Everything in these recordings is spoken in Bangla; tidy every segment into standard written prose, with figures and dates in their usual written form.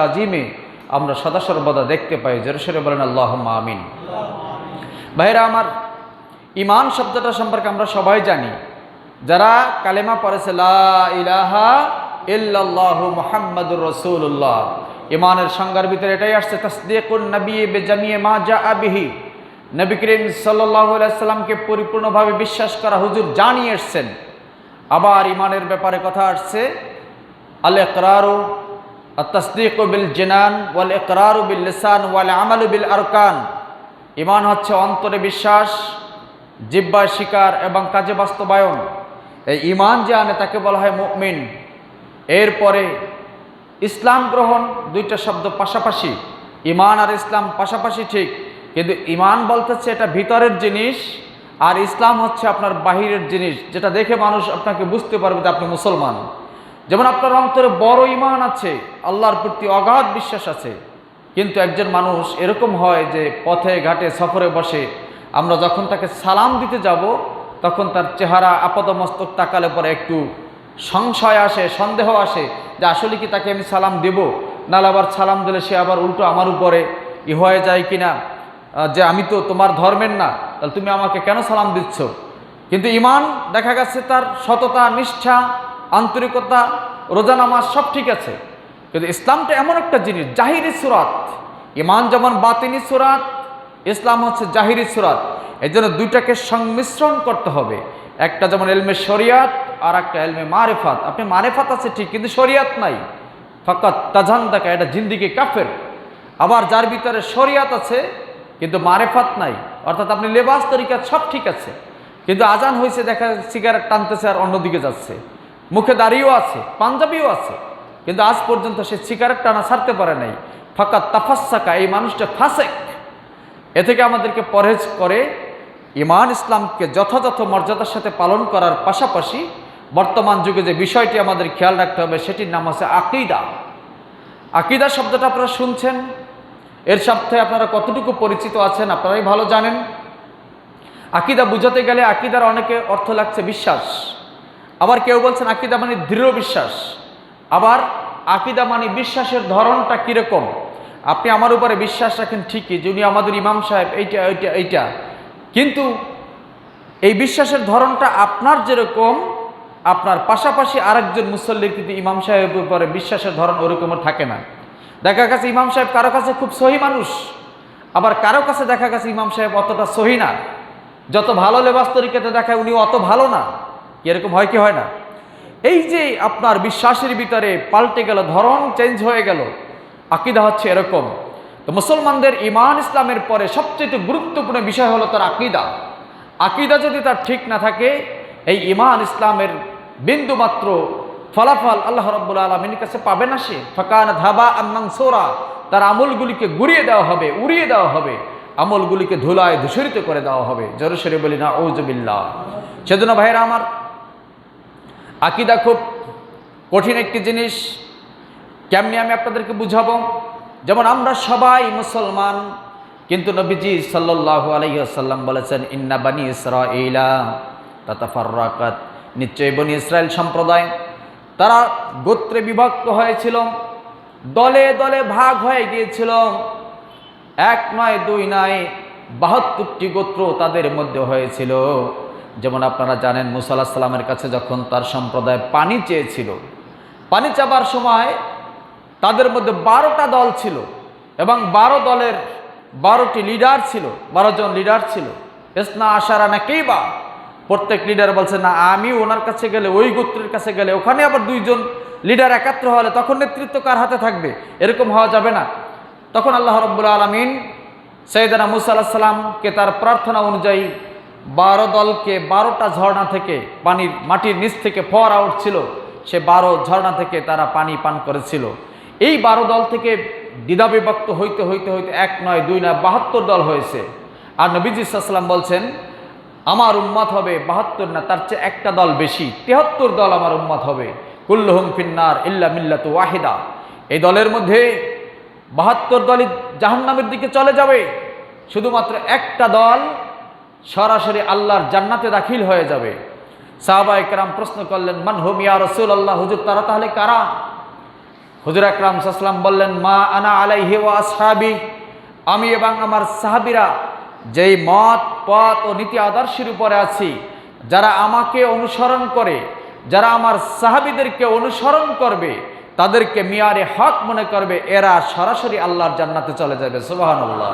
আজিমে আমরা সদা সর্বদা দেখতে পাই। জোরে বলেন আল্লাহুম্মা আমিন। ভাইরা আমার, ঈমান শব্দটা সম্পর্কে আমরা সবাই জানি। যারা কালেমা পড়েছে লা ইলাহা ইল্লাল্লাহু মুহাম্মাদুর রাসূলুল্লাহ, ঈমানের সংজ্ঞার ভিতরে এটাই আসছে তাসদীকুন নবী বিজামিয়ে মা জাআ বিহি। নবী করিম সাল্লাল্লাহু আলাইহি সাল্লামকে পরিপূর্ণভাবে বিশ্বাস করা, হুজুর জানিয়ে এসেছেন। আবার ঈমানের ব্যাপারে কথা আসছে আল ইকরারু আত-তাসদীকু বিল জিনান ওয়াল ইকরারু বিল লিসান ওয়াল আমালু বিল আরকান। ঈমান হচ্ছে অন্তরে বিশ্বাস, জিহ্বায় স্বীকার এবং কাজে বাস্তবায়ন। এই ঈমান যে আনে তাকে বলা হয় মুমিন। এরপরে ইসলাম গ্রহণ, দুইটা শব্দ পাশাপাশি, ঈমান আর ইসলাম পাশাপাশি ঠিক, কিন্তু ঈমান বলতেছে এটা ভিতরের জিনিস, আর ইসলাম হচ্ছে আপনার বাহিরের জিনিস, যেটা দেখে মানুষ আপনাকে বুঝতে পারবে যে আপনি মুসলমান। যেমন আপনার অন্তরে বড় ঈমান আছে, আল্লাহর প্রতি অগাধ বিশ্বাস আছে, কিন্তু একজন মানুষ এরকম হয় যে পথে ঘাটে সফরে বসে আমরা যখন তাকে সালাম দিতে যাব তখন তার চেহারা আপাদমস্তক তাকালে পরে একটু সংশয় আসে, সন্দেহ আসে যে আসলে কি তাকে আমি সালাম দেব, নাহলে আবার সালাম দিলে সে আবার উল্টো আমার উপরে হয়ে যায় কিনা, যে আমি তো তোমার ধর্মের না, তাহলে তুমি আমাকে কেন সালাম দিচ্ছ। কিন্তু ঈমান দেখা গেছে তার সততা, নিষ্ঠা, আন্তরিকতা, রোজা নামাজ সব ঠিক আছে, কিন্তু ইসলামটা এমন একটা জিনিস, জাহিরি সুরাত। ঈমান যেমন বাতিনি সুরাত, ইসলাম হচ্ছে জাহিরি সুরাত। এই জন্য দুইটাকে সংমিশ্রণ করতে হবে। একটা যেমন ইলমে শরিয়াত আর একটা ইলমে মারিফাত। আপনি মারিফাত আছে ঠিক, কিন্তু শরিয়াত নাই, ফাকাত তাজান্দাকা, এটা জিন্দিগি কাফের। আবার যার ভিতরে শরিয়াত আছে কিন্তু মারিফাত নাই, অর্থাৎ আপনি লেবাস তরিকা সব ঠিক আছে, কিন্তু আজান হয়েছে দেখা সিগারেট টানতেছে আর অন্যদিকে যাচ্ছে, মুখে দাড়িও আছে, পাঞ্জাবিও আছে, কিন্তু আজ পর্যন্ত সে সিগারেট টানা ছাড়তে পারে নাই। ফাকাত তাফাসসাকা, এই মানুষটা ফাসেক। এ থেকে আমাদেরকে পরহেজ করে ঈমান ইসলামকে যথাযথ মর্যাদার সাথে পালন করার পাশাপাশি বর্তমান যুগে যে বিষয়টি আমাদের খেয়াল রাখতে হবে সেটির নাম হচ্ছে আকীদা। আকীদা শব্দটা আপনারা শুনছেন, এর সাথে আপনারা কতটুকু পরিচিত আছেন আপনারাই ভালো জানেন। আকীদা বুঝাতে গেলে আকীদার অনেকে অর্থ লাগছে বিশ্বাস, আবার কেউ বলছেন আকীদা মানে দৃঢ় বিশ্বাস, আবার আকীদা মানে বিশ্বাসের ধরনটা কীরকম। আপনি আমার উপরে বিশ্বাস রাখেন ঠিকই, যিনি আমাদের ইমাম সাহেব এইটা, কিন্তু এই বিশ্বাসের ধরনটা আপনার যেরকম, আপনার পাশাপাশি আরেকজন মুসল্লির কিন্তু ইমাম সাহেবের উপরে বিশ্বাসের ধরন ওরকমের থাকে না। দেখা গেছে ইমাম সাহেব কারো কাছে খুব সহি মানুষ, আবার কারো কাছে দেখা গেছে ইমাম সাহেব অতটা সহি না, যত ভালো লেবাস তরিকাতে দেখায় উনি অত ভালো না। এরকম হয় কি হয় না? এই যে আপনার বিশ্বাসের ভিতরে পাল্টে গেল, ধরন চেঞ্জ হয়ে গেল, আকীদা হচ্ছে এরকম। তো মুসলমানদের ঈমান ইসলামের পরে সবচেয়ে গুরুত্বপূর্ণ বিষয় হলো তার আকীদা। আকীদা যদি তার ঠিক না থাকে, এই ঈমান ইসলামের বিন্দু মাত্র ফলাফল আল্লাহ রাব্বুল আলামিনের কাছে পাবে না সে। ফাকানাত হাবাআন মানসুরা, তার আমলগুলিকে গুড়িয়ে দেওয়া হবে, উড়িয়ে দেওয়া হবে, আমলগুলিকে ধুলায় ধূসরিত করে দেওয়া হবে। জোরে সোরে বলি নাউযু বিল্লাহ। সেজন্য ভাইরা আমার, আকীদা খুব কঠিন একটি জিনিস। কেমনি আমি আপনাদেরকে বুঝাবো? যেমন আমরা সবাই মুসলমান, কিন্তু নবীজি সাল্লাল্লাহু আলাইহি ওয়াসাল্লাম বলেছেন ইন্না বানি ইসরাঈলা তাতাফাররাকাত, নিশ্চয়ই বনি ইসরাইল সম্প্রদায় তারা গোত্রে বিভক্ত হয়েছিল, দলে দলে ভাগ হয়ে গিয়েছিল। এক নয়, দুই নয়, ৭২টি গোত্র তাদের মধ্যে হয়েছিল। যেমন আপনারা জানেন মুসা আলাইহিস সালামের কাছে যখন তার সম্প্রদায় পানি চেয়েছিল, পানি চাবার সময় তাদের মধ্যে ১২টা দল ছিল এবং ১২ দলের ১২টি লিডার ছিল, ১২ জন লিডার ছিল। ইসনা আশারা নাকিবা, প্রত্যেক লিডার বলছে না আমি ওনার কাছে গেলে, ওই গোত্রের কাছে গেলে, ওখানে আবার ২ জন লিডার একাত্র হলে তখন নেতৃত্ব কার হাতে থাকবে, এরকম হওয়া যাবে না। তখন আল্লাহ রাব্বুল আলামিন সাইয়েদনা মুসা আলাইহিস সালামকে তার প্রার্থনা অনুযায়ী ১২ দলকে ১২টা ঝর্ণা থেকে মাটির নিচ থেকে ফোয়ারা উঠছিল, সে ১২ ঝর্ণা থেকে তারা পানি পান করেছিল। এই ১২ দল থেকে দ্বিধাবিভক্ত হইতে হইতে হইতে ১ নয়, ২ নয়, ৭২ দল হয়েছে। আর নবীজি সাল্লাল্লাহু আলাইহি ওয়াসাল্লাম বলছেন আমার উম্মত হবে ৭২ না, তার চেয়ে একটা দল বেশি, ৭৩ দল আমার উম্মত হবে। কুল্লুহুম ফিন্নার ইল্লা মিল্লাতু ওয়াহিদা, এই দলের মধ্যে ৭২ দলই জাহান্নামের দিকে চলে যাবে, শুধুমাত্র একটা দল সরাসরি আল্লাহর জান্নাতে দাখিল হয়ে যাবে। সাহাবায়ে কেরাম প্রশ্ন করলেন মান হুম ইয়া রাসূলুল্লাহ, হুজুর তারা তাহলে কারা? হুজুর আকরাম সাল্লাল্লাহু আলাইহি ওয়াসাল্লাম বললেন, মা আনা আলাইহি ওয়া আসহাবি, আমি এবং আমার সাহাবীরা যেই মত পথ ও নীতি আদর্শের উপরে আছি, যারা আমাকে অনুসরণ করে, যারা আমার সাহাবীদেরকে অনুসরণ করবে, তাদেরকে মিয়ারে হক মনে করবে, এরা সরাসরি আল্লাহর জান্নাতে চলে যাবে। সুবহানাল্লাহ।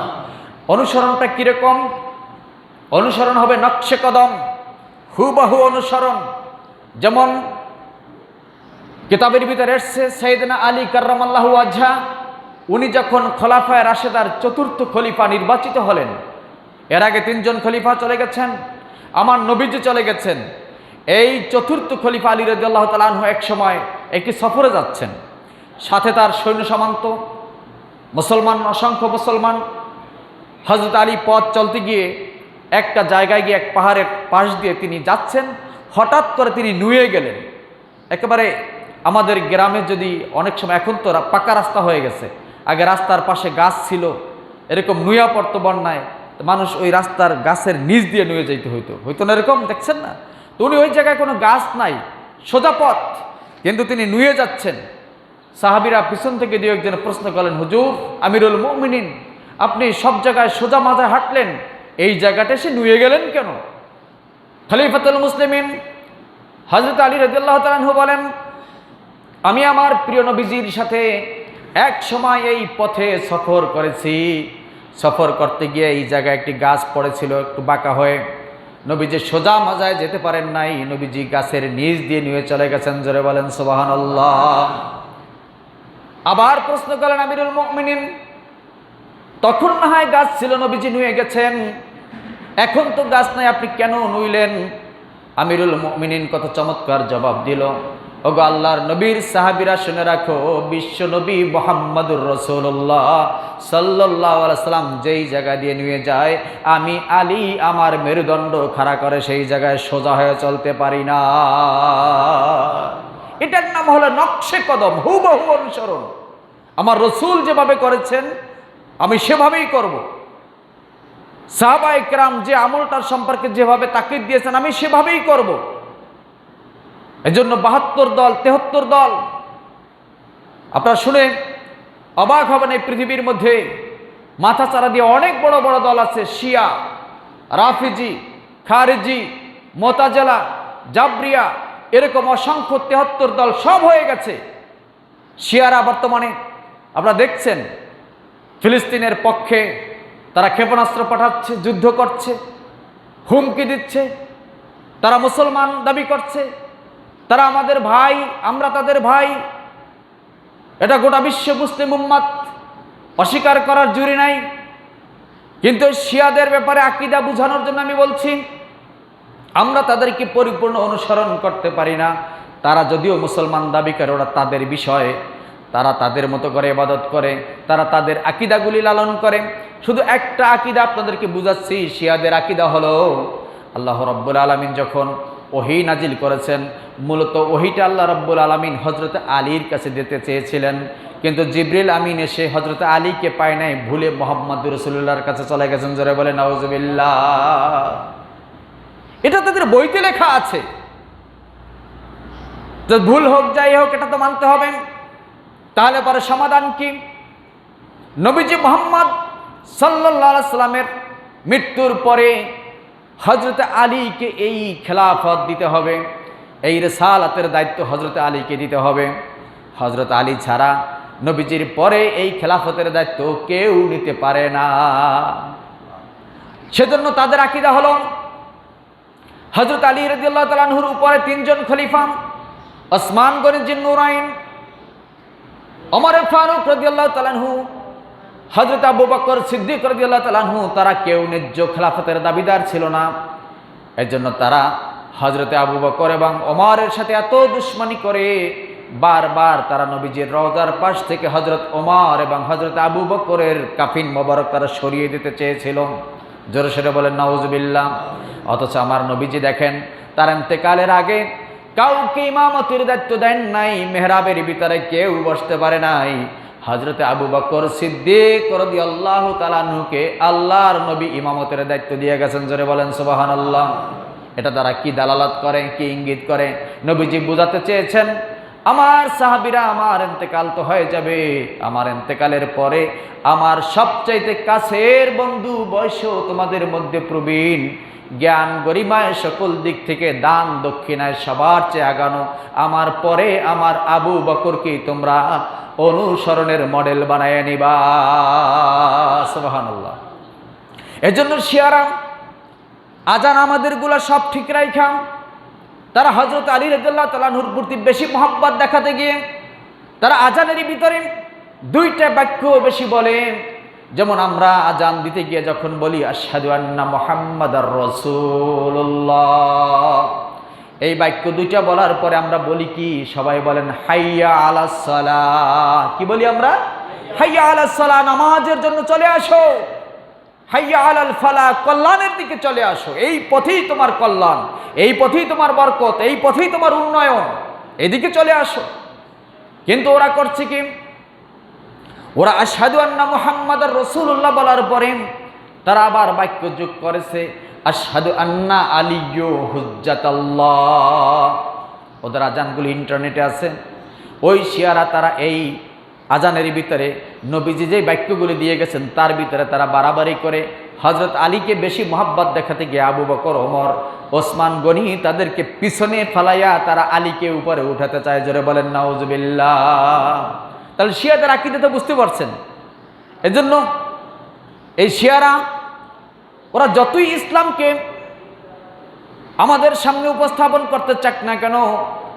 অনুসরণটা কিরকম? অনুসরণ হবে নকশে কদম, হুবহু অনুসরণ। যেমন কিতাবের ভিতরে এসেছে, সাইয়েদনা আলী কাররামাল্লাহু ওয়াজহা, উনি যখন খোলাফায়ে রাশেদার চতুর্থ খলিফা নির্বাচিত হলেন, এর আগে 3 জন খলিফা চলে গেছেন, আমার নবীজি চলে গেছেন। এই চতুর্থ খলিফা আলী রাদিয়াল্লাহু তাআলা আনহু এক সময় একটি সফরে যাচ্ছেন, সাথে তার সৈন্য সামন্ত, মুসলমান, অসংখ্য মুসলমান। হযরত আলী পথ চলতে গিয়ে একটা জায়গায় গিয়ে এক পাহাড়ের পাশ দিয়ে তিনি যাচ্ছেন, হঠাৎ করে তিনি নুয়ে গেলেন। একেবারে আমাদের গ্রামে যদি অনেক সময়, এখন তো পাকা রাস্তা হয়ে গেছে, আগে রাস্তার পাশে গাছ ছিল, এরকম নুয়া পড়তো বন্যায়, মানুষ ওই রাস্তার গাছের নিচ দিয়ে নুয়ে যাইতে হইতো না, এরকম দেখছেন না? তো উনি ওই জায়গায় কোনো গাছ নাই, সোজা পথ, কিন্তু তিনি নুয়ে যাচ্ছেন। সাহাবীরা পিছন থেকে দু একজন প্রশ্ন করলেন, হুজুর আমিরুল মুমিনিন, আপনি সব জায়গায় সোজা মাথায় হাঁটলেন, এই জায়গাটা এসে নুয়ে গেলেন কেন? খলিফাতুল মুসলিমিন হযরত আলী রাদিয়াল্লাহু তাআলা আনহু বলেন, আমি আমার প্রিয় নবীজির সাথে এক সময় এই পথে সফর করেছি। সফর করতে গিয়ে এই জায়গায় একটি গাছ পড়েছিল একটু বাঁকা হয়ে, নবীজি সোজা মাজায় যেতে পারেন নাই, নবীজি গাছের নিচ দিয়ে নিয়ে চলে গেছেন। জোরে বলেন সুবহানাল্লাহ। আবার প্রশ্ন করলেন আমিরুল মুমিনিন, তখন না হয় গাছ ছিল, নবীজি নুয়ে গেছেন, এখন তো গাছ নাই, আপনি কেন নুইলেন? আমিরুল মুমিনিন কত চমৎকার জবাব দিল, ওগো আল্লাহর নবীর সাহাবীরা শুনে রাখো, বিশ্ব নবী মুহাম্মদুর রাসূলুল্লাহ সাল্লাল্লাহু আলাইহি সাল্লাম যেই জায়গা দিয়ে নিয়ে যায়, আমি আলী আমার মেরুদণ্ড খাড়া করে সেই জায়গায় সোজা হয়ে চলতে পারি না। এটার নাম হলো নকশে কদম, হুবহু অনুসরণ। আমার রসুল যেভাবে করেছেন আমি সেভাবেই করব। সাহাবায়ে কেরাম যে আমলটার সম্পর্কে যেভাবে তাকিদ দিয়েছেন আমি সেভাবেই করব। এজন্য 72 দল 73 দল, আপনারা শুনে অবাক হবেন, এই পৃথিবীর মধ্যে মাথা চারা দিয়ে অনেক বড় বড় দল আছে, শিয়া, রাফিজি, খারেজি, মোতাজেলা, জাবরিয়া, এরকম অসংখ্য 73 দল সব হয়ে গেছে। শিয়ারা বর্তমানে আপনারা দেখছেন ফিলিস্তিনের পক্ষে তারা ক্ষেপণাস্ত্র পাঠাচ্ছে, যুদ্ধ করছে, হুমকি দিচ্ছে, তারা মুসলমান দাবি করছে, তারা আমাদের ভাই, আমরা তাদের ভাই। এটা গোটা বিশ্ব মুসলিম উম্মাত অস্বীকার করার জুরি নাই। কিন্তু শিয়াদের ব্যাপারে আকীদা বুঝানোর জন্য আমি বলছি, আমরা তাদেরকে পরিপূর্ণ অনুসরণ করতে পারি না। তারা যদিও মুসলমান দাবি করে, ওরা তাদের বিষয়, তারা তাদের মতো করে ইবাদত করে, তারা তাদের আকীদাগুলি লালন করে। শুধু একটা আকীদা আপনাদেরকে বুঝাচ্ছি, শিয়াদের আকীদা হলো আল্লাহ রাব্বুল আলামিন যখন ওহী নাজিল করেছেন, মূলত ওহীটা আল্লাহ রাব্বুল আলামিন হযরত আলীর কাছে দিতে চেয়েছিলেন, কিন্তু জিবরিল আমিন এসে হযরত আলীকে পায় নাই, ভুলে মুহাম্মদুর রাসূলুল্লাহর কাছে চলে গেছেন। জোরে বলে নাউযুবিল্লাহ। এটা তাদের বইতে লেখা আছে, তো ভুল হোক যাই হোক এটা তো মানতে হবে। তাহলে পরে সমাধান কি? নবীজি মুহাম্মদ সাল্লাল্লাহু আলাইহি সাল্লামের মৃত্যুর পরে হযরত আলীকে এই খেলাফত দিতে হবে, এই রিসালাতের দায়িত্ব হযরত আলীকে দিতে হবে। হযরত আলী ছাড়া নবীজির পরে এই খেলাফতের দায়িত্ব কেউ নিতে পারে না। সেজন্য তাদের আকীদা হলো হযরত আলী রাদিয়াল্লাহু তাআলা আনহুর উপরে 3 জন খলিফা, ওসমান গনি জিন্নুরাইন, ওমর ফারুক রাদিয়াল্লাহু তাআলা আনহু, হযরত আবু বকর সিদ্দিক রাদিয়াল্লাহু তাআলা আনহু, তারা কেউ ন্যায্য খেলাফতের দাবিদার ছিল না। এজন্য তারা হযরত আবু বকর এবং ওমরের সাথে এত দুশমনি করে বারবার তারা নবীজির রওজার পাশ থেকে হযরত ওমর এবং হযরত আবু বকরের কাফিন মোবারক তারা সরিয়ে দিতে চেয়েছিল। জোরে সোরে বলেন নাউযুবিল্লাহ। অথচ আমার নবীজি দেখেন তার ইন্তেকালের আগে কাউকে ইমামতির দায়িত্ব দেন নাই, মেহরাবের ভিতরে কেউ বসতে পারে নাই। হযরত আবু বকর সিদ্দিক রাদিয়াল্লাহু তাআলা আনহুকে আল্লাহর নবী ইমামতের দায়িত্ব দিয়ে গেছেন। জোরে বলেন সুবহানাল্লাহ। এটা দ্বারা কি দালালাত করে, কি ইঙ্গিত করে? নবীজি বুঝাতে চেয়েছেন আমার সাহাবীরা আমার ইন্তেকাল তো হয়ে যাবে, আমার ইন্তেকালের পরে আমার সবচাইতে কাছের বন্ধু, বয়সও তোমাদের মধ্যে প্রবীণ, জ্ঞান গরিমায় সকল দিক থেকে দান দক্ষিণায় সবার চেয়ে আগানো আমার পরে আমার আবু বকরকে তোমরা অনুসরণের মডেল বানায় নিবা। সুবহানাল্লাহ। এজন্য শিয়ারা আজান আমাদেরগুলা সব ঠিক রাইখাম, তারা হযরত আলী রাদিয়াল্লাহু তাআলা আনহুর প্রতি বেশি মহব্বত দেখাতে গিয়ে তারা আজানের ভিতরে দুইটা বাক্য বেশি বলে। যেমন আমরা আজান দিতে গিয়ে যখন বলি আশহাদু আন্না মুহাম্মাদার রাসূলুল্লাহ, এই বাক্য দুইটা বলার পরে আমরা বলি কি? সবাই বলেন হাইয়া আলাস সালাহ। কি বলি আমরা? হাইয়া আলাস সালাহ, নামাজের জন্য চলে আসো। হাইয়া আলাল ফালাহ, কল্যাণের দিকে চলে আসো। এই পথেই তোমার কল্যাণ, এই পথেই তোমার বরকত, এই পথেই তোমার উন্নয়ন, এদিকে চলে আসো। কিন্তু ওরা করছে কি? ওরা আশহাদু আন্না মুহাম্মাদার রাসূলুল্লাহ বলার পরে তারা আবার বাক্য যোগ করেছে আশহাদু আন্না আলিয়্যু হুজ্জাতাল্লাহ। ওদের আজানগুলি ইন্টারনেটে আছে। ওই শিয়ারা তারা এই আজানের ভিতরে নবীজি যে বাক্যগুলি দিয়ে গেছেন তার ভিতরে তারা বাড়াবাড়ি করে হযরত আলীকে বেশি মহব্বত দেখাতে গিয়ে আবু বকর, ওমর, ওসমান গনি তাদেরকে পিছনে ফেলাইয়া তারা আলীকে উপরে উঠাতে চায়। জোরে বলেন নাউজুবিল্লাহ। তাহলে শিয়াদের আকীদা তো বুঝতে পারছেন। এজন্য এই শিয়ারা ওরা যতই ইসলামকে আমাদের সামনে উপস্থাপন করতে চাক না কেন,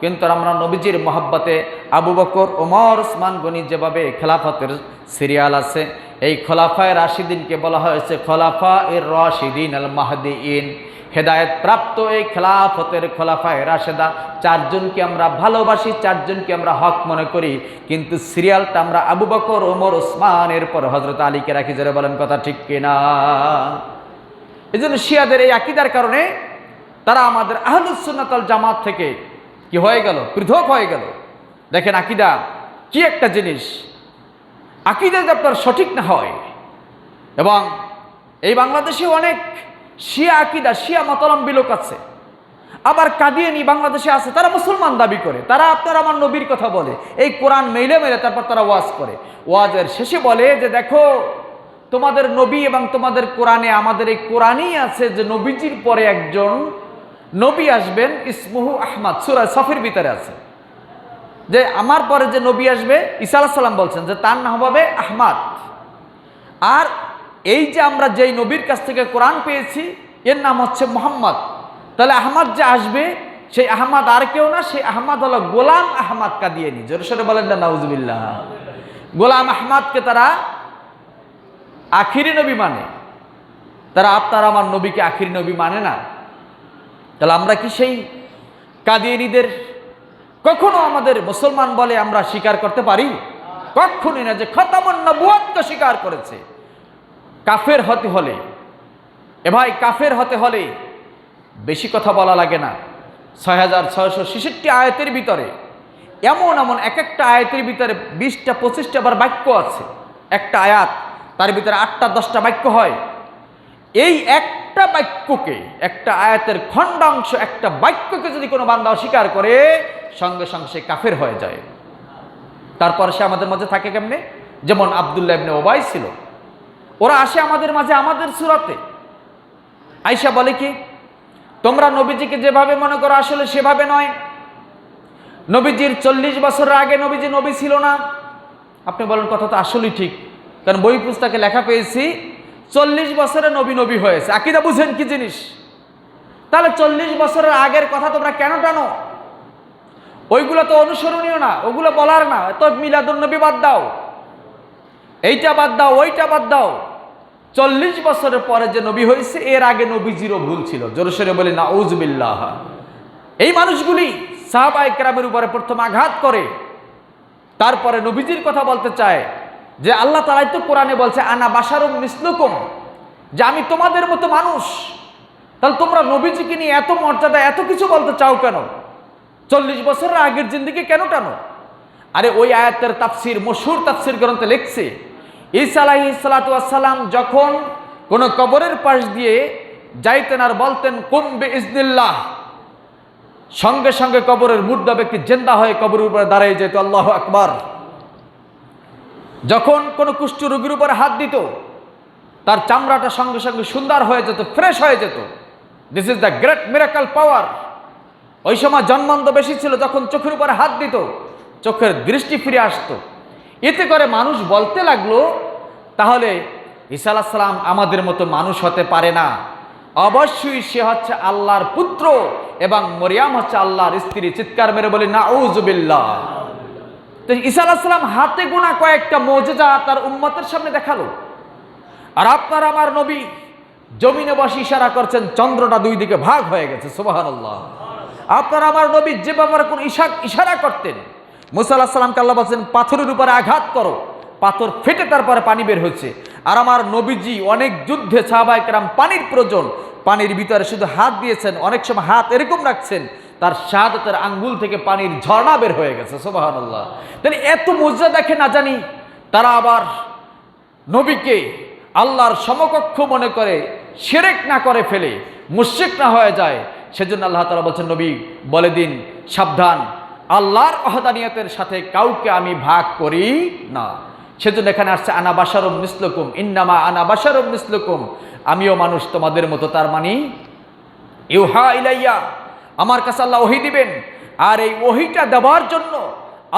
কিন্তু আমরা নবীজির মহব্বতে আবু বকর, ওমর, ওসমান গনি যেভাবে খেলাফতের সিরিয়াল আছে, এই খোলাফায়ে রাশিদিনকে বলা হয়েছে খোলাফায়ে রাশিদিন আল মাহদিইন, হেদায়েত প্রাপ্ত এই খেলাফতের খোলাফায়ে রাশেদা। চারজনকে আমরা ভালোবাসি, চারজনকে আমরা হক মনে করি, কিন্তু সিরিয়ালটা আমরা আবু বকর, ওমর, ওসমানের পর হযরত আলীকে রাখি। যারা বলেন কথা ঠিক কিনা? এই জন্য শিয়াদের এই আকীদার কারণে তারা আমাদের আহলুস সুন্নাত ওয়াল জামাত থেকে কি হয়ে গেল? পৃথক হয়ে গেল। দেখেন আকীদা কি একটা জিনিস। আকীদা যদি আপনার সঠিক না হয়, এবং এই বাংলাদেশে অনেক শিয়া আকীদা, শিয়া মতাবলম্বী লোক আছে, আবার কাদিয়ানি বাংলাদেশে আছে, তারা মুসলমান দাবি করে, তারা আপনার আমার নবীর কথা বলে, এই কোরআন মেলে মেলে তারপর তারা ওয়াজ করে। ওয়াজের শেষে বলে যে দেখো তোমাদের নবী এবং তোমাদের কোরআনে, আমাদের এই কোরআনই আছে যে নবীজির পরে একজন নবী আসবেন, ইসমুহু আহমদ, সূরা সফের ভিতরে আছে যে আমার পরে যে নবী আসবে, ঈসা আলাইহিস সালাম বলছেন যে তার নাম হবে আহমদ। আর এই যে আমরা যেই নবীর কাছ থেকে কোরআন পেয়েছি এর নাম হচ্ছে মুহাম্মদ। তাহলে আহমদ যে আসবে সেই আহমদ আর কেউ না, সেই আহমদ হলো গোলাম আহমদ কাদিয়ানী। জোরে সোরে বলেন না নাউজুবিল্লাহ। গোলাম আহমদকে তারা আখিরি নবী মানে, তারা আপনার আমার নবীকে আখিরি নবী মানে না। তাহলে আমরা কি সেই কাদিয়ানীদের কখনো আমাদের মুসলমান বলে আমরা স্বীকার করতে পারি? কখনোই না। যে খতামুন নবুয়তকে স্বীকার করেছে। কাফের হতে হলে, এ ভাই কাফের হতে হলে বেশি কথা বলা লাগে না। 6666 আয়াতের ভিতরে এমন এমন এক একটা আয়াতের ভিতরে 20টা 25টা বার বাক্য আছে। একটা আয়াত তার ভিতরে 8টা 10টা বাক্য হয়। এই একটা বাক্যকে, একটা আয়াতের খণ্ডাংশ, একটা বাক্যকে যদি কোনো বান্দা অস্বীকার করে, সঙ্গে সঙ্গে সে কাফের হয়ে যায়। তারপর সে আমাদের মাঝে থাকে কেমনে? যেমন আব্দুল্লাহ ইবনে উবাই ছিল। ওরা আসে আমাদের মাঝে, আমাদের সূরাতে আয়েশা বলে কি, তোমরা নবীজিকে যেভাবে মনে করো আসলে সেভাবে নয়। নবীজির 40 বছরের আগে নবীজি নবী ছিল না। আপনি বলেন কথা তো আসলেই ঠিক, কারণ বই পুস্তকে লেখা পেয়েছি 40 বছরে নবী নবী হয়েছে। আকীদা বুঝেন কি জিনিস? তাহলে 40 বছরের আগের কথা তোমরা কেন টানো? ওইগুলো তো অনুসরণীয় না, ওগুলো বলার না। তো মিলাদুন নবী বাদ দাও, এইটা বাদ দাও, ওইটা বাদ দাও। 40 বছরের পরে যে নবী হয়েছে এর আগে নবীজিরও ভুল ছিল। জোরে সোরে বলি নাউজুবিল্লাহ। এই মানুষগুলি সাহাবায়ে কেরামের উপরে প্রথম আঘাত করে, তারপরে নবীজির কথা বলতে চায় যে আল্লাহ তাআলাই তো কোরআনে বলছে আনা বাশারুম মিসলুকুম, যে আমি তোমাদের মতো মানুষ। তাহলে তোমরা নবীজিকে নিয়ে এত মর্যাদা, এত কিছু বলতে চাও কেন? 40 বছরের আগের জিন্দেগি কেন টানো? আরে ওই আয়াতের তাফসির মশহুর তাফসির গ্রন্থে লিখছে ঈসা আলাইহিস সালাতু ওয়াস সালাম যখন কোন কবরের পাশ দিয়ে যাইতেন আর বলতেন কুম বিইজনিল্লাহ, সঙ্গে সঙ্গে কবরের মুর্দা ব্যক্তি জিন্দা হয়ে কবরের উপরে দাঁড়িয়ে যেত, আল্লাহু আকবার। যখন কোনো কুষ্ঠ রোগীর উপরে হাত দিত, তার চামড়াটা সঙ্গে সঙ্গে সুন্দর হয়ে যেত, ফ্রেশ হয়ে যেত। This is the great miracle power. ওই সময় জন্মান্ত বেশি ছিল, যখন চোখের উপরে হাত দিত চোখের দৃষ্টি ফিরে আসতো। এতে করে মানুষ বলতে লাগলো, তাহলে ঈসা আলাইহিস সালাম আমাদের মতো মানুষ হতে পারে না, অবশ্যই সে হচ্ছে আল্লাহর পুত্র এবং মরিয়াম হচ্ছে আল্লাহর স্ত্রী। চিৎকার মেরে বলি নাউযুবিল্লাহ। তো ঈসা আলাইহিস সালাম হাতে গোনা কয়েকটা মুজিজা তার উম্মতের সামনে দেখালো। আর আপনার আমার নবী জমিনে বসে ইশারা করছেন, চন্দ্রটা দুই দিকে ভাগ হয়ে গেছে, সুবহানাল্লাহ। আপনার আমার নবী যে ব্যাপারে কোন ইশারা করতেন, মুসা আলাইহিস সালামকে আল্লাহ বলছেন পাথরের উপরে আঘাত করো, পাথর ফেটে তারপরে পানি বের হচ্ছে। আর আমার নবীজি অনেক যুদ্ধে সাহাবায়ে কেরাম পানির প্রয়োজন, পানির ভিতরে শুধু হাত দিয়েছেন, অনেক সময় হাত এরকম রাখছেন, তার শাহাদাতের আঙ্গুল থেকে পানির ঝর্ণা বের হয়ে গেছে, সুবহানাল্লাহ। তাহলে এত মুজিজা দেখে না জানি তারা আবার নবীকে আল্লাহর সমকক্ষ মনে করে শিরক না করে ফেলে, মুশরিক না হয়ে যায়। সেজন্য আল্লাহ তাআলা বলছেন, নবী বলে দিন সাবধান, আল্লাহর ওয়াহদানিয়তের সাথে কাউকে আমি ভাগ করি না। সেজন্য এখানে আসছে আনা বাশারুম মিসলুকুম, ইন্নামা আনা বাশারুম মিসলুকুম, আমিও মানুষ তোমাদের মতো। তার মানে ইউহা ইলাইয়া, আমার কাছে আল্লাহ ওহী দিবেন, আর এই ওহীটা দেওয়ার জন্য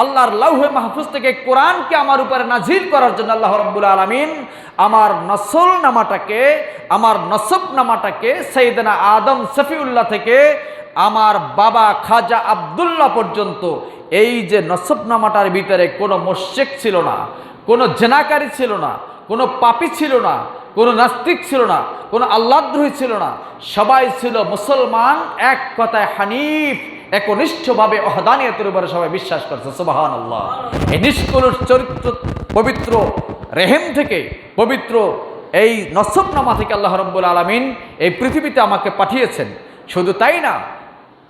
আল্লাহর লাউহে মাহফুজ থেকে কোরআনকে আমার উপরে নাজিল করার জন্য আল্লাহ রাব্বুল আলামিন আমার নসল নামাটাকে, আমার নসব নামাটাকে সাইয়েদনা আদম সফিউল্লাহ থেকে আমার বাবা খাজা আব্দুল্লাহ পর্যন্ত এই যে নসব নামাটার ভিতরে কোনো মুশরিক ছিল না, কোনো জেনাকারী ছিল না, কোনো পাপী ছিল না, কোনো নাস্তিক ছিল না, কোনো আল্লাহদ্রোহী ছিল না, সবাই ছিল মুসলমান, এক কথায় হানিফ, একনিষ্ঠভাবে ওয়াহদানিয়তের উপরে সবাই বিশ্বাস করছে, সুবহানাল্লাহ। এই নিষ্কলুষ চরিত্র, পবিত্র রেহেম থেকে, পবিত্র এই নসবনামা থেকে আল্লাহ রাব্বুল আলামিন এই পৃথিবীতে আমাকে পাঠিয়েছেন। শুধু তাই না,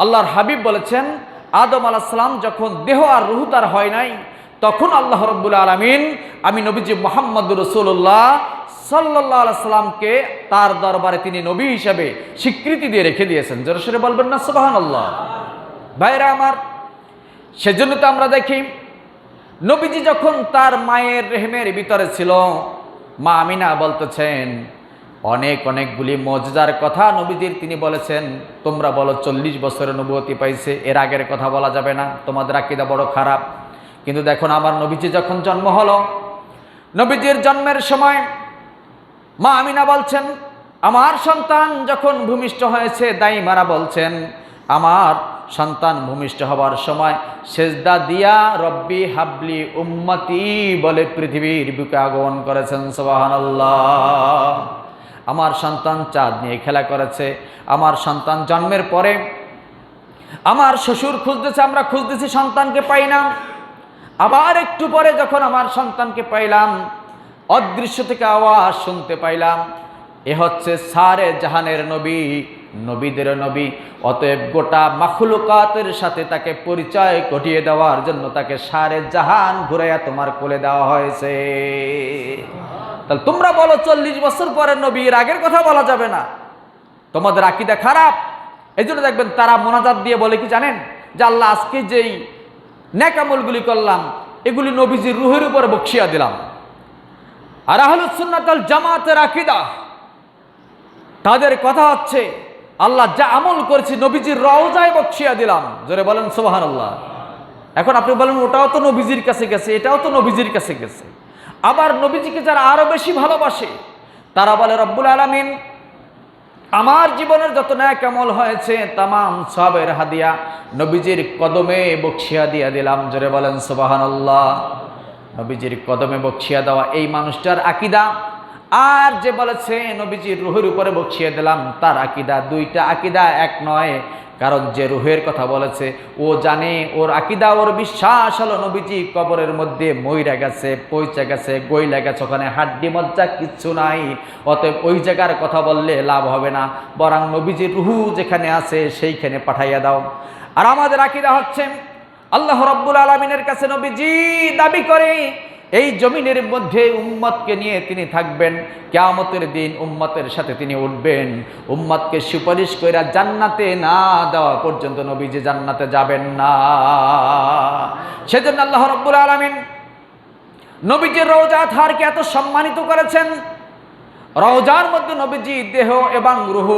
আল্লাহর হাবিব বলেছেন, আদম আলাইহিস সালাম যখন দেহ আর রূহ তার হয় নাই, তখন আল্লাহ রাব্বুল আলামিন আমি নবীজি মুহাম্মদুর রাসূলুল্লাহ সাল্লাল্লাহু আলাইহি সাল্লামকে তার দরবারে তিনি নবী হিসেবে স্বীকৃতি দিয়ে রেখে দিয়েছেন। জোরে সোরে বলবেন না সুবহানাল্লাহ। ভাইরা আমার, সেজন্য তো আমরা দেখি নবীজি যখন তার মায়ের রেহেমের ভিতরে ছিল, মা আমিনা বলতেছেন অনেকগুলি মুজিজার কথা নবীজির তিনি বলেছেন। তোমরা বলো 40 বছরের নবুয়তি পাইছে, এর আগের কথা বলা যাবে না, তোমাদের আকীদা বড় খারাপ। কিন্তু দেখুন, আমার নবীজি যখন জন্ম হলো, নবীজির জন্মের সময় মা আমিনা বলছেন, আমার সন্তান যখন ভূমিষ্ঠ হয়েছে, দাইমারা বলছেন আমার সন্তান ভূমিষ্ঠ হবার সময় সেজদা দিয়া রব্বি হাবলি উম্মতি বলে পৃথিবীর বুকে আগমন করেছেন, সুবহানাল্লাহ। আমার সন্তান চাঁদ নিয়ে খেলা করেছে। আমার সন্তান জন্মের পরে আমার শ্বশুর খুঁজতেছে, আমরা খুঁজতেছি, সন্তানকে পাই না। আবার একটু পরে যখন আমার সন্তানকে পাইলাম, অদৃশ্য থেকে আওয়াজ শুনতে পাইলাম, এ হচ্ছে সারে জাহানের নবী, নবীদের নবী। অতএব গোটা মাখলুকাতের সাথে তাকে পরিচয় ঘটিয়ে দেওয়ার জন্য তাকে সারে জাহান ঘুরাইয়া তোমার কোলে দেওয়া হয়েছে। তাহলে তোমরা বলো 40 বছর পরের নবী, এর আগের কথা বলা যাবে না, তোমাদের আকীদা খারাপ। এই জন্য দেখবেন তারা মোনাজাত দিয়ে বলে কি জানেন, যে আল্লাহ আজকে যেই নেক আমলগুলি করলাম এগুলি নবীজির রূহের উপরে বকশিয়া দিলাম। আর আহলুস সুন্নাত ওয়াল জামাতের আকীদা, তাদের কথা হচ্ছে আল্লাহ যা আমল করেছি নবীজির রওজায় বকশিয়া দিলাম। জোরে বলেন সুবহানাল্লাহ। এখন আপনি বলেন ওটাও তো নবীজির কাছে গেছে, এটাও তো নবীজির কাছে গেছে। আবার নবীজিকে যারা আরো বেশি ভালোবাসে তারা বলে রব্বুল আলামিন আমার জীবনের যত নেক আমল হয়েছে তামাম সবের হাদিয়া নবীজির কদমে বকশিয়া দিয়া দিলাম। জোরে বলেন সুবহানাল্লাহ। নবীজির কদমে বকশিয়া দেওয়া এই মানুষটার আকীদা, আর যে বলেছে নবীজির রূহের উপরে বকশিয়ে দিলাম তার আকীদা, দুইটা আকীদা এক নয়। কারণ যে রূহের কথা বলেছে ও জানে, ওর আকীদা, ওর বিশ্বাস হলো নবীজি কবরের মধ্যে মইরা গেছে, পৌঁছে গেছে, গইলা গেছে, ওখানে হাড্ডি মজ্জা কিচ্ছু নাই। অতএব ওই জায়গার কথা বললে লাভ হবে না, বরং নবীজির রূহু যেখানে আছে সেইখানে পাঠাইয়া দাও। আর আমাদের আকীদা হচ্ছে আল্লাহ রাব্বুল আলামিনের কাছে নবীজি দাবি করে এই জমিনের মধ্যে উম্মতকে নিয়ে তিনি থাকবেন, কিয়ামতের দিন উম্মতের সাথে তিনি উঠবেন। উম্মতকে সুপারিশ কইরা জান্নাতে না দেওয়া পর্যন্ত নবীজি জান্নাতে যাবেন না। সেজন্য আল্লাহ রাব্বুল আলামিন নবীজির রওজা আতহারকে এত সম্মানিত করেছেন। রওজার মধ্যে নবীজি দেহ এবং রূহ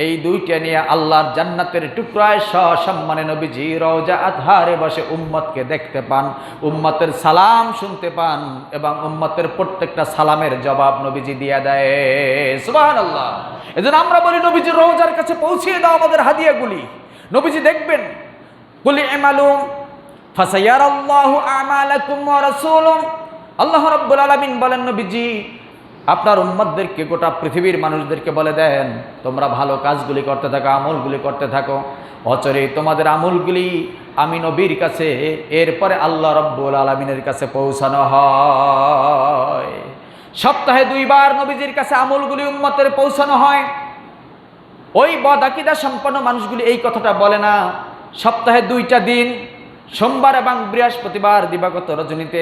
এই দুইটা নিয়ে আল্লাহর জান্নাতের টুকরায় সসম্মানে নবীজি রওজা আতহারে বসে উম্মতকে দেখতে পান, উম্মতের সালাম শুনতে পান এবং উম্মতের প্রত্যেকটা সালামের জবাব নবীজি দিয়ে দেয়। সুবহানাল্লাহ। এজন্য আমরা বলি নবীজির রওজার কাছে পৌঁছিয়ে দাও আমাদের হাদিয়াগুলি। নবীজি দেখবেন, কুল ইমালু ফাসায়ারাল্লাহু আমালাকুম ওয়া রাসূলুহু। আল্লাহ রাব্বুল আলামিন বলেন, নবীজি আপনার উম্মতদেরকে, গোটা পৃথিবীর মানুষদেরকে বলে দেন, তোমরা ভালো কাজগুলি করতে থাকো, আমলগুলি করতে থাকো। অচরে তোমাদের আমলগুলি আমি নবীর কাছে, এরপরে আল্লাহ রাব্বুল আলামিনের কাছে পৌঁছানো হয়। সপ্তাহে 2 বার নবীজির কাছে আমলগুলি উম্মতের পৌঁছানো হয়। ওই বদআকিদা সম্পন্ন মানুষগুলি এই কথাটা বলে না। সপ্তাহে 2টা দিন, সোমবার এবং বৃহস্পতিবার দিবাগত রজনীতে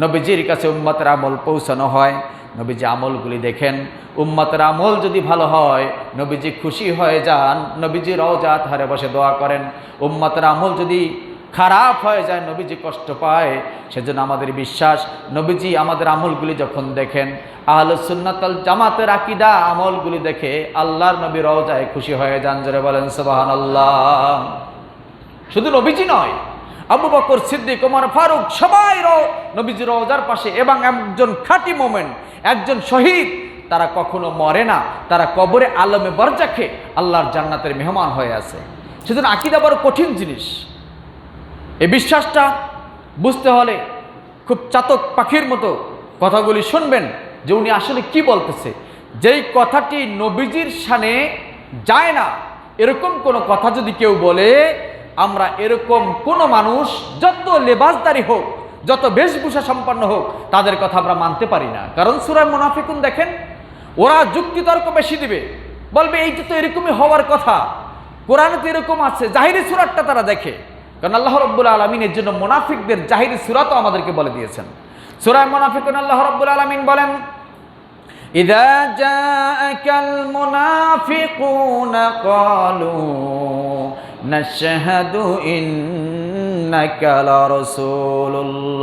নবীজির কাছে উম্মতের আমল পৌঁছানো হয়। নবীজি আমলগুলি দেখেন, উম্মতের আমল যদি ভালো হয় নবীজি খুশি হয়ে যান, নবীজি রওজা আতহারে বসে দোয়া করেন। উম্মতের আমল যদি খারাপ হয়ে যায় নবীজি কষ্ট পায়। সেজন্য আমাদের বিশ্বাস, নবীজি আমাদের আমলগুলি যখন দেখেন, আহলুস সুন্নাত ওয়াল জামাতের আকীদা আমলগুলি দেখে আল্লাহর নবী রওজায় খুশি হয়ে যান। জোরে বলেন সুবহানাল্লাহ। শুধু নবীজি নয়, আবু বকর সিদ্দিক, ওমর ফারুক সবাই নবীজির রওজার পাশে, এবং একজন খাঁটি মোমেন, একজন শহীদ, তারা কখনো মরে না, তারা কবরে আলমে বরজাখে আল্লাহর জান্নাতের মেহমান হয়ে আছে। সেজন্য আকীদা বড় কঠিন জিনিস। এই বিশ্বাসটা বুঝতে হলে খুব চাতক পাখির মতো কথাগুলি শুনবেন যে উনি আসলে কি বলতেছে। যেই কথাটি নবীজির শানে যায় না এরকম কোনো কথা যদি কেউ বলে, আমরা এরকম কোনো মানুষ যত লেবাসদারি হোক, যত বেশভূষা সম্পন্ন হোক, তাদের কথা আমরা মানতে পারি না। কারণ সূরা মুনাফিকুন দেখেন, ওরা যুক্তিতর্ক বেশি দিবে, বলবে এইটা তো এরকমই হওয়ার কথা, কোরআনে তো এরকম আছে। জাহিরি সূরাটা তারা দেখে, কারণ আল্লাহ রাব্বুল আলামিন এর জন্য মুনাফিকদের জাহিরি সূরা তো আমাদেরকে বলে দিয়েছেন। সূরা মুনাফিকুন আল্লাহ রাব্বুল আলামিন বলেন, ইযা জাআকাল মুনাফিকুনা ক্বালু নাশহাদু ইন্নাকা লারাসূলুল্লাহ।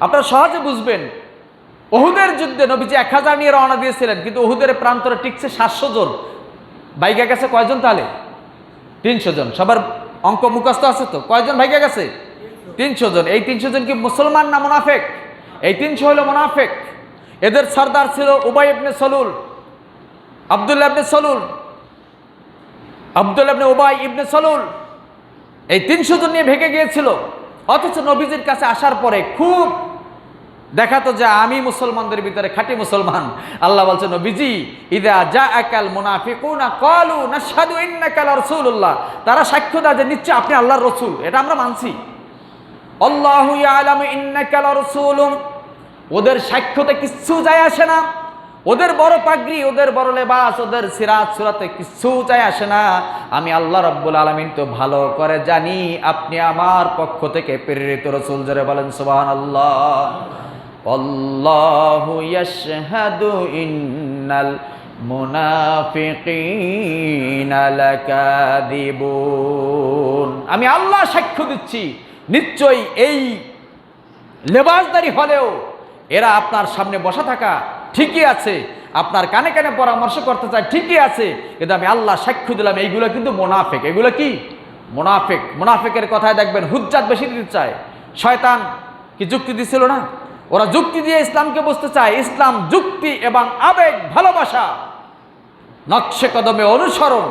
আপনারা সহজে বুঝবেন, উহুদের যুদ্ধে নবীজি 1000 নিয়ে রওনা দিয়েছিলেন, কিন্তু উহুদের প্রান্তরে টিকছে 700 জন। ভাইগা গেছে কয়জন? তাহলে 300 জন। সবার অঙ্ক মুখস্থ আছে তো? কয়জন ভাইগা গেছে? 300 জন। এই 300 জন কি মুসলমান না মুনাফিক? এই 300 হলো মুনাফিক। এদের সর্দার ছিল উবাই ইবনে সলুল, আব্দুল্লাহ ইবনে সলুল, আব্দুল্লাহ ইবনে উবাই ইবনে সলুল। এই 300 জন নিয়ে ভেগে গিয়েছিল। অথচ নবীজির কাছে আসার পরে খুব দেখাতো যে আমি মুসলমানদের ভিতরে খাঁটি মুসলমান। আল্লাহ বলছে, নবীজি ইযা জাআকাল মুনাফিকুনা ক্বালু নাশহাদু ইন্নাকা লারাসূলুল্লাহ। তারা সাক্ষ্য দেয় যে নিশ্চয় আপনি আল্লাহর রাসূল, এটা আমরা মানছি। আল্লাহু ইয়ালামু ইন্নাকা লারাসূলুহু। ওদের সাক্ষ্যতে কিচ্ছু যায় আসে না, ওদের বড় পাগড়ি, ওদের বড় লেবাস, ওদের সিরাত সুরাতে কিচ্ছু যায় আসে না। আমি আল্লাহ রাব্বুল আলামিন তো ভালো করে জানি আপনি আমার পক্ষ থেকে প্রেরিত রাসূল। জোরে বলেন সুবহানাল্লাহ। আল্লাহু ইয়াশহাদু ইন্নাল মুনাফিকিনা লাকাযিবুন। আমি আল্লাহ সাক্ষ্য দিচ্ছি, নিশ্চয়ই এই লেবাসদারি হলেও এরা আপনার সামনে বসা থাকা ঠিকই আছে, আপনার কানে কানে পরামর্শ করতে চায় ঠিকই আছে, কিন্তু আমি আল্লাহ সাক্ষ্য দিলাম এইগুলো কিন্তু মুনাফিক। এগুলো কি? মুনাফিক। মুনাফিকের কথায় দেখবেন হুজ্জাত বেশি দিতে চায়। শয়তান কি যুক্তি দিছিল না? ওরা যুক্তি দিয়ে ইসলামকে বুঝতে চায়। ইসলাম যুক্তি এবং আবেগ, ভালোবাসা, নকশে কদমে অনুসরণ,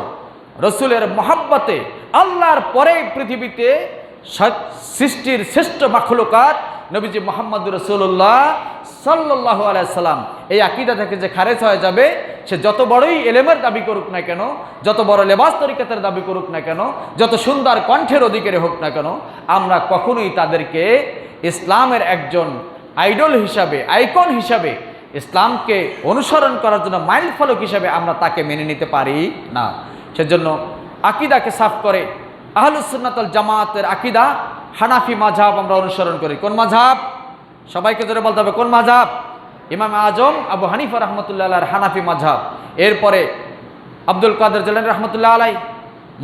রসুলের মহাব্বতে, আল্লাহর পরে পৃথিবীতে সৃষ্টির শ্রেষ্ঠ মাখলুকাত নবীজি মুহাম্মদুর রাসূলুল্লাহ সাল্লাল্লাহু আলাইহি সাল্লাম। এই আকীদা থেকে যে খারেজ হয়ে যাবে, সে যত বড়ই এলেমের দাবি করুক না কেন, যত বড় লেবাস তরিকাতের দাবি করুক না কেন, যত সুন্দর কণ্ঠের অধিকারী হোক না কেন, আমরা কখনোই তাদেরকে ইসলামের একজন আইডল হিসাবে, আইকন হিসাবে, ইসলামকে অনুসরণ করার জন্য মাইল ফলক হিসাবে আমরা তাকে মেনে নিতে পারি না। সেজন্য আকীদাকে সাফ করে আহলুস সুন্নাত ওয়াল জামাতের আকীদা হানাফি মাযহাব আমরা অনুসরণ করি। কোন মাযহাব? সবাইকে ধরে বলতে হবে কোন মাযহাব? ইমাম আজম আবু হানিফা রহমতুল্লাহ আলাইহির হানাফি মাযহাব। এরপরে আব্দুল কাদের জিলানী রহমতুল্লাহ আলাই,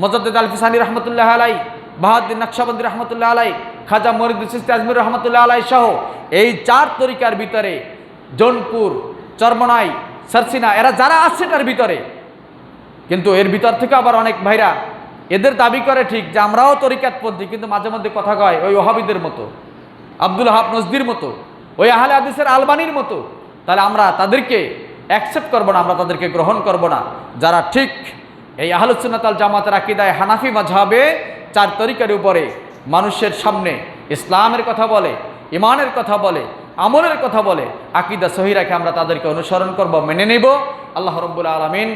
মুজাদ্দিদ আল ফিসানি রহমতুল্লাহ আলাই, বাহাউদ্দিন নকশবন্দি রহমতুল্লাহ আলাই, খাজা মঈনুদ্দিন চিশতি আজমির রহমতুল্লাহ আলাই সহ এই 4 তরিকার ভিতরে জৌনপুর, চরমনাই, সরসিনা এরা যারা আছে তার ভিতরে, কিন্তু এর ভিতর থেকে আবার অনেক ভাইরা এদের দাবি করে ঠিক যে আমরাও তরিকাতপন্থী, কিন্তু মাঝে মধ্যে কথা কয় ওই ওহাবিদের মতো, আব্দুল হাব নজদির মতো, ওই আহলে হাদিসের আলবানির মতো। তাহলে আমরা তাদেরকে অ্যাকসেপ্ট করব না, আমরা তাদেরকে গ্রহণ করব না। যারা ঠিক এই আহলুস সুন্নাত ওয়াল জামাতের আকীদায় হানাফি মাযহাবে 4 তরিকার উপরে মানুষের সামনে ইসলামের কথা বলে, ইমানের কথা বলে, আমলের কথা বলে, আকীদা সহি রাখে আমরা তাদেরকে অনুসরণ করব, মেনে নেব। আল্লাহ রাব্বুল আলামিন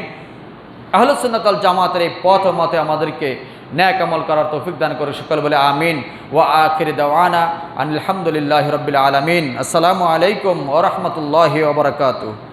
আহলুস সুন্নাত ওয়াল জামাতের এই পথ ও মতে আমাদেরকে ন্যাক আমল করার তৌফিক দান করে সকল বলে আমিন। ওয়া আখির দাওয়ানা আলহামদুলিল্লাহি রাব্বিল আলামিন। আসসালামু আলাইকুম ওয়া রাহমাতুল্লাহি ওয়া বারাকাতুহু।